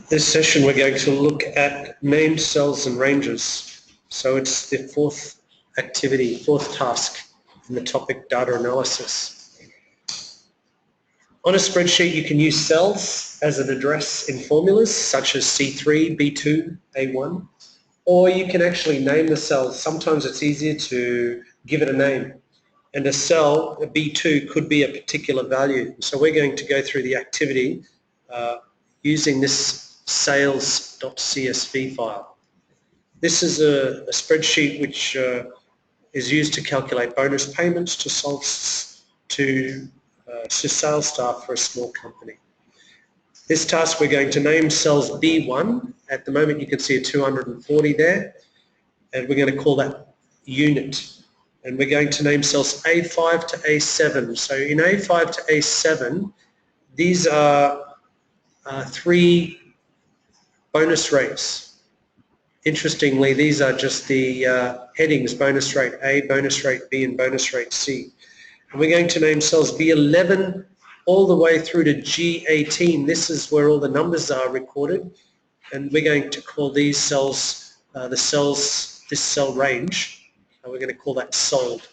This session we're going to look at named cells and ranges. So it's the fourth activity, fourth task in the topic data analysis. On a spreadsheet you can use cells as an address in formulas such as C3, B2, A1, or you can actually name the cells. Sometimes it's easier to give it a name. And a cell, a B2, could be a particular value. So we're going to go through the activity using this sales.csv file. This is a spreadsheet which is used to calculate bonus payments to sales staff for a small company. This task we're going to name cells B1. At the moment you can see a 240 there, and we're going to call that unit. And we're going to name cells A5 to A7. So in A5 to A7, these are three bonus rates. Interestingly, these are just the headings: bonus rate A, bonus rate B, and bonus rate C. And we're going to name cells B11 all the way through to G18. This is where all the numbers are recorded, and we're going to call these cells, this cell range, and we're going to call that sold.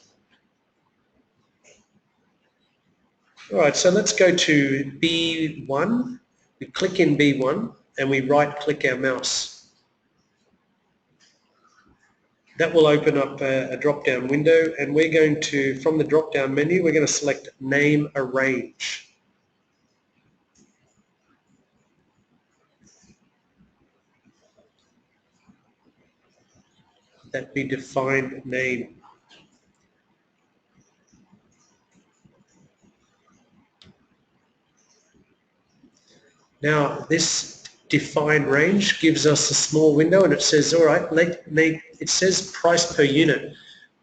All right, so let's go to B1. We click in B1 and we right-click our mouse. That will open up a drop-down window, and we're going to, from the drop-down menu, we're going to select Name a Range. That be defined name. Now this defined range gives us a small window, and it says, all right, it says price per unit.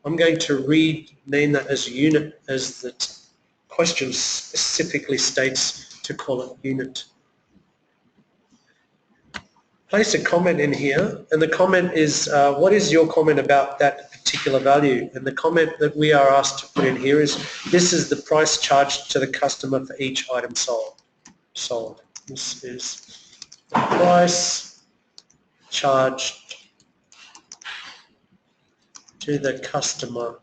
I'm going to rename that as unit, as the question specifically states to call it unit. Place a comment in here, and the comment is, what is your comment about that particular value? And the comment that we are asked to put in here is, this is the price charged to the customer for each item sold. This is the price charged to the customer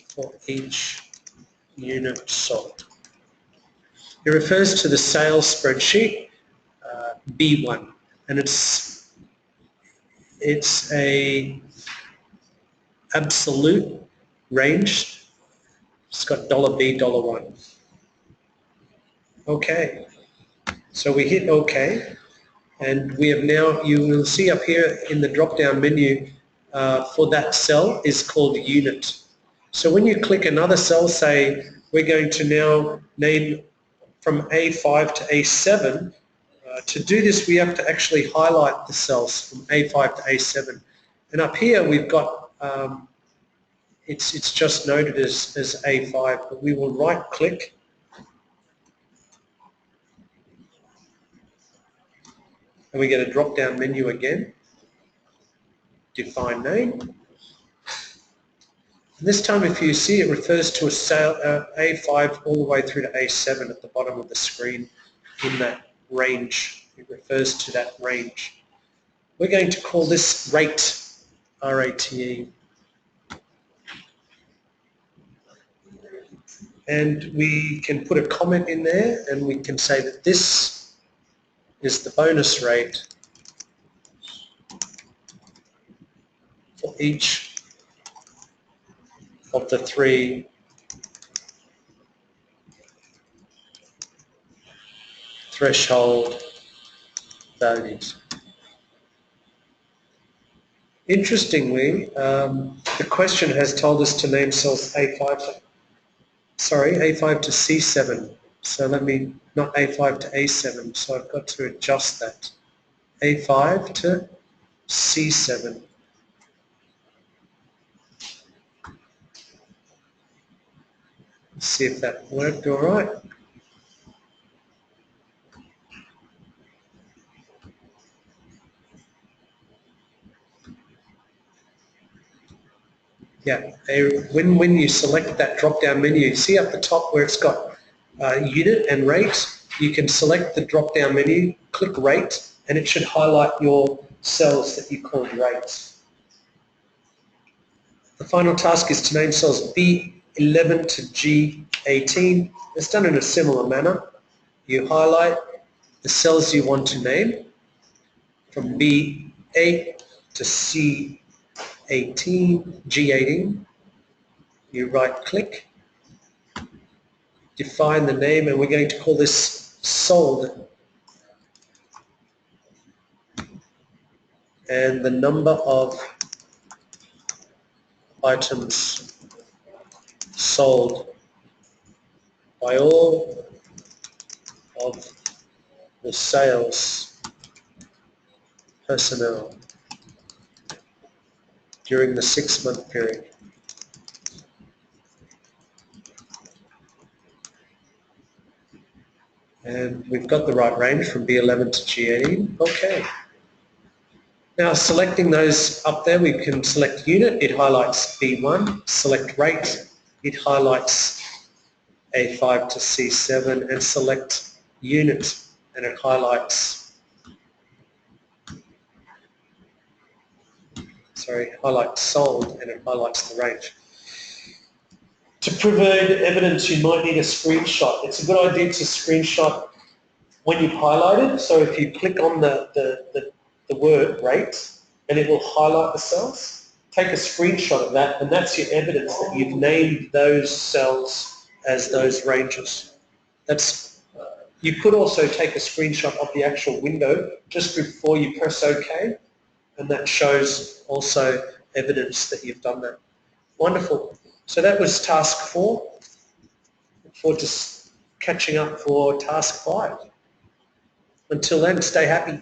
for each unit sold. It refers to the sales spreadsheet, B1, and it's a absolute range. It's got $B, $1. Okay, so we hit OK, and we have now, you will see up here in the drop-down menu for that cell is called unit. So when you click another cell, say we're going to now name from A5 to A7, to do this we have to actually highlight the cells from A5 to A7. And up here we've got, it's just noted as A5, but we will right click and we get a drop down menu again, define name. And this time if you see, it refers to a A5 all the way through to A7 at the bottom of the screen in that range. It refers to that range. We're going to call this rate, R-A-T-E. And we can put a comment in there, and we can say that this is the bonus rate for each of the three threshold values. Interestingly, the question has told us to name cells A5 to C7. So let me, not A5 to A7, so I've got to adjust that. A5 to C7. Let's see if that worked all right. Yeah, when you select that drop-down menu, see up the top where it's got unit and rate, you can select the drop-down menu, click rate, and it should highlight your cells that you called rates. The final task is to name cells B11 to G18. It's done in a similar manner. You highlight the cells you want to name from B8 to C18, G18. You right-click, define the name, and we're going to call this sold. And the number of items sold by all of the sales personnel during the 6-month period. And we've got the right range from B11 to G18. Okay. Now selecting those up there, we can select unit, it highlights B1, select rate, it highlights A5 to C7, and select unit, and it highlights, highlights sold, and it highlights the range. To provide evidence, you might need a screenshot. It's a good idea to screenshot when you've highlighted. So if you click on the word rate, and it will highlight the cells, take a screenshot of that, and that's your evidence that you've named those cells as those ranges. You could also take a screenshot of the actual window just before you press OK, and that shows also evidence that you've done that. Wonderful. So that was task 4. Look forward to catching up for task 5. Until then, stay happy.